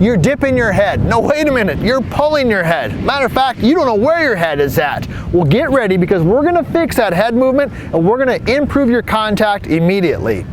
you're dipping your head. No, wait a minute, you're pulling your head. Matter of fact, you don't know where your head is at. Well, get ready because we're gonna fix that head movement and we're gonna improve your contact immediately.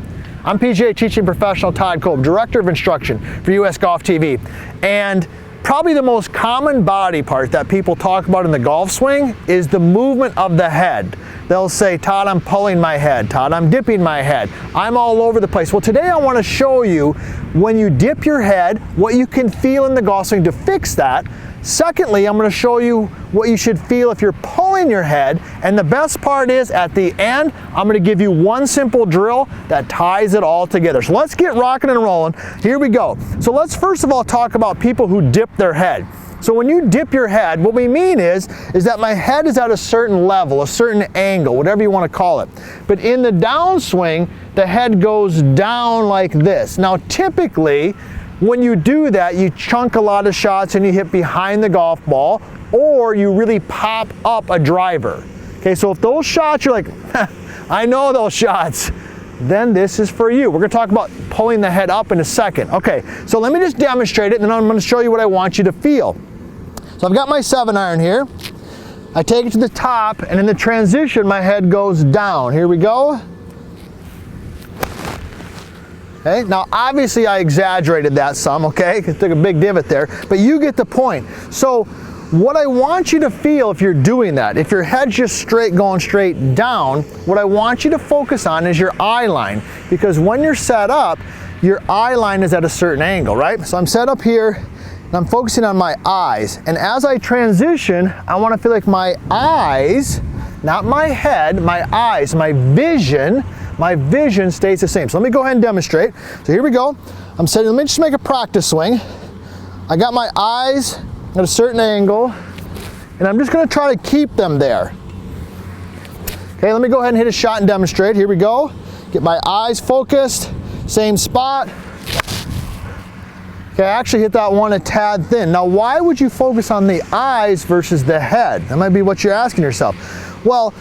I'm PGA teaching professional Todd Kolb, Director of Instruction for US Golf TV. And probably the most common body part that people talk about in the golf swing is the movement of the head. They'll say, Todd, I'm pulling my head. Todd, I'm dipping my head. I'm all over the place. Well, today I want to show you when you dip your head, what you can feel in the golf swing to fix that. Secondly, I'm going to show you what you should feel if you're pulling your head. And the best part is at the end, I'm going to give you one simple drill that ties it all together. So let's get rocking and rolling. Here we go. So let's first of all talk about people who dip their head. So when you dip your head, what we mean is that my head is at a certain level, a certain angle, whatever you want to call it. But in the downswing, the head goes down like this. Now typically, when you do that, you chunk a lot of shots and you hit behind the golf ball, or you really pop up a driver. Okay, so if those shots, you're like, I know those shots, then this is for you. We're gonna talk about pulling the head up in a second. Okay, so let me just demonstrate it, and then I'm gonna show you what I want you to feel. So I've got my 7-iron here. I take it to the top, and in the transition, my head goes down. Here we go. Okay, now obviously I exaggerated that some, okay? It took a big divot there, but you get the point. So what I want you to feel if you're doing that, if your head's just straight, going straight down, what I want you to focus on is your eye line, because when you're set up, your eye line is at a certain angle, right? So I'm set up here, and I'm focusing on my eyes, and as I transition, I want to feel like my eyes, not my head, my eyes, my vision stays the same. So let me go ahead and demonstrate. So here we go. I'm setting, let me just make a practice swing. I got my eyes at a certain angle, and I'm just gonna try to keep them there. Okay, let me go ahead and hit a shot and demonstrate. Here we go. Get my eyes focused, same spot. Okay, I actually hit that one a tad thin. Now, why would you focus on the eyes versus the head? That might be what you're asking yourself. Well,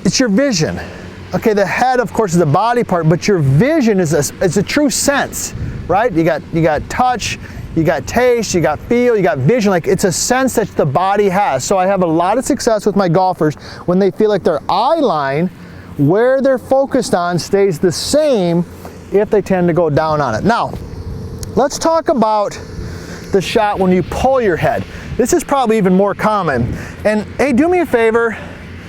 it's your vision. Okay, the head, of course, is the body part, but your vision is a true sense, right? You got touch, you got taste, you got feel, you got vision. Like, it's a sense that the body has. So I have a lot of success with my golfers when they feel like their eye line, where they're focused on, stays the same if they tend to go down on it. Now, let's talk about the shot when you pull your head. This is probably even more common. And hey, do me a favor.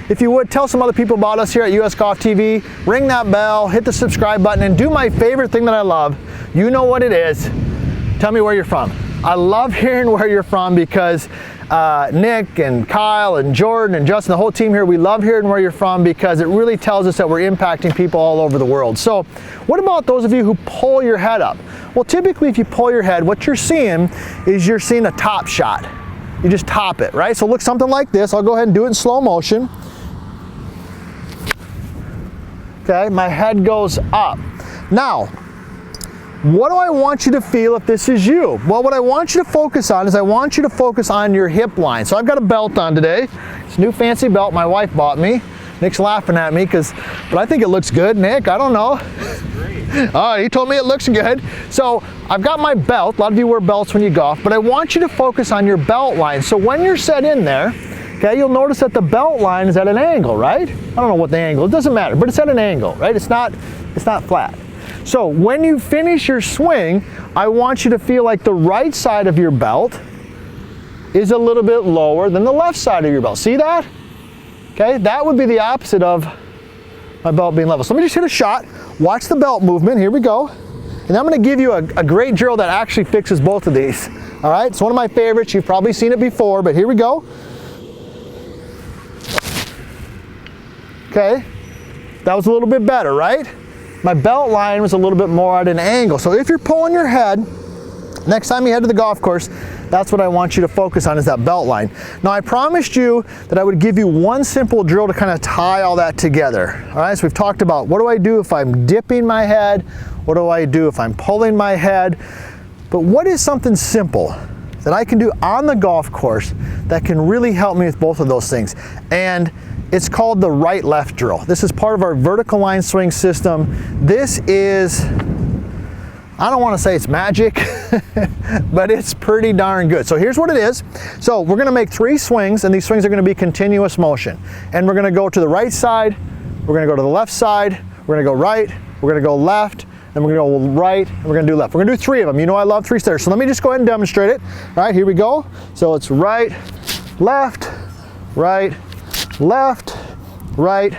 If you would, tell some other people about us here at US Golf TV, ring that bell, hit the subscribe button, and do my favorite thing that I love. You know what it is. Tell me where you're from. I love hearing where you're from because Nick and Kyle and Jordan and Justin, the whole team here, we love hearing where you're from because it really tells us that we're impacting people all over the world. So what about those of you who pull your head up? Well, typically if you pull your head, what you're seeing is you're seeing a top shot. You just top it, right? So look something like this. I'll go ahead and do it in slow motion. Okay, my head goes up. Now, what do I want you to feel if this is you? Well, what I want you to focus on is I want you to focus on your hip line. So I've got a belt on today. It's a new fancy belt my wife bought me. Nick's laughing at me but I think it looks good, Nick. I don't know. That's great. Oh, he told me it looks good. So I've got my belt. A lot of you wear belts when you golf, but I want you to focus on your belt line. So when you're set in there, okay, you'll notice that the belt line is at an angle, right? I don't know what the angle, it doesn't matter, but it's at an angle, right? It's not flat. So when you finish your swing, I want you to feel like the right side of your belt is a little bit lower than the left side of your belt. See that? Okay, that would be the opposite of my belt being level. So let me just hit a shot, watch the belt movement, here we go. And I'm gonna give you a great drill that actually fixes both of these. All right, it's one of my favorites, you've probably seen it before, but here we go. Okay, that was a little bit better, right? My belt line was a little bit more at an angle. So if you're pulling your head, next time you head to the golf course, that's what I want you to focus on is that belt line. Now I promised you that I would give you one simple drill to kind of tie all that together. All right, so we've talked about what do I do if I'm dipping my head? What do I do if I'm pulling my head? But what is something simple that I can do on the golf course that can really help me with both of those things? And it's called the right-left drill. This is part of our vertical line swing system. This is I don't want to say it's magic, but it's pretty darn good. So here's what it is. So we're going to make 3 swings, and these swings are going to be continuous motion. And we're going to go to the right side, we're going to go to the left side, we're going to go right, we're going to go left, then we're going to go right, and we're going to do left. We're going to do 3 of them. You know I love 3 stairs. So let me just go ahead and demonstrate it. All right, here we go. So it's right, left, right, left, right,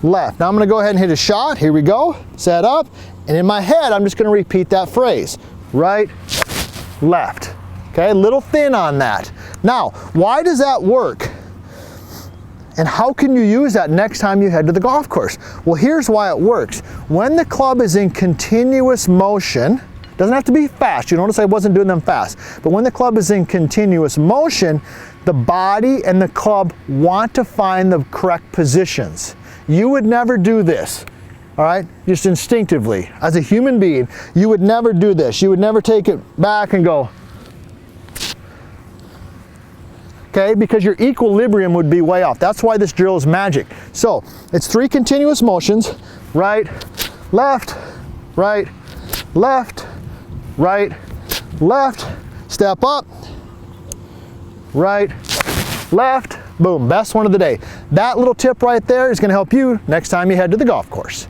left. Now I'm going to go ahead and hit a shot. Here we go. Set up. And in my head, I'm just going to repeat that phrase. Right, left. Okay, a little thin on that. Now, why does that work? And how can you use that next time you head to the golf course? Well, here's why it works. When the club is in continuous motion, doesn't have to be fast. You notice I wasn't doing them fast. But when the club is in continuous motion, the body and the club want to find the correct positions. You would never do this. All right, just instinctively. As a human being, you would never do this. You would never take it back and go, okay, because your equilibrium would be way off. That's why this drill is magic. So it's 3 continuous motions, right, left, right, left, right, left, step up, right, left, boom, best one of the day. That little tip right there is going to help you next time you head to the golf course.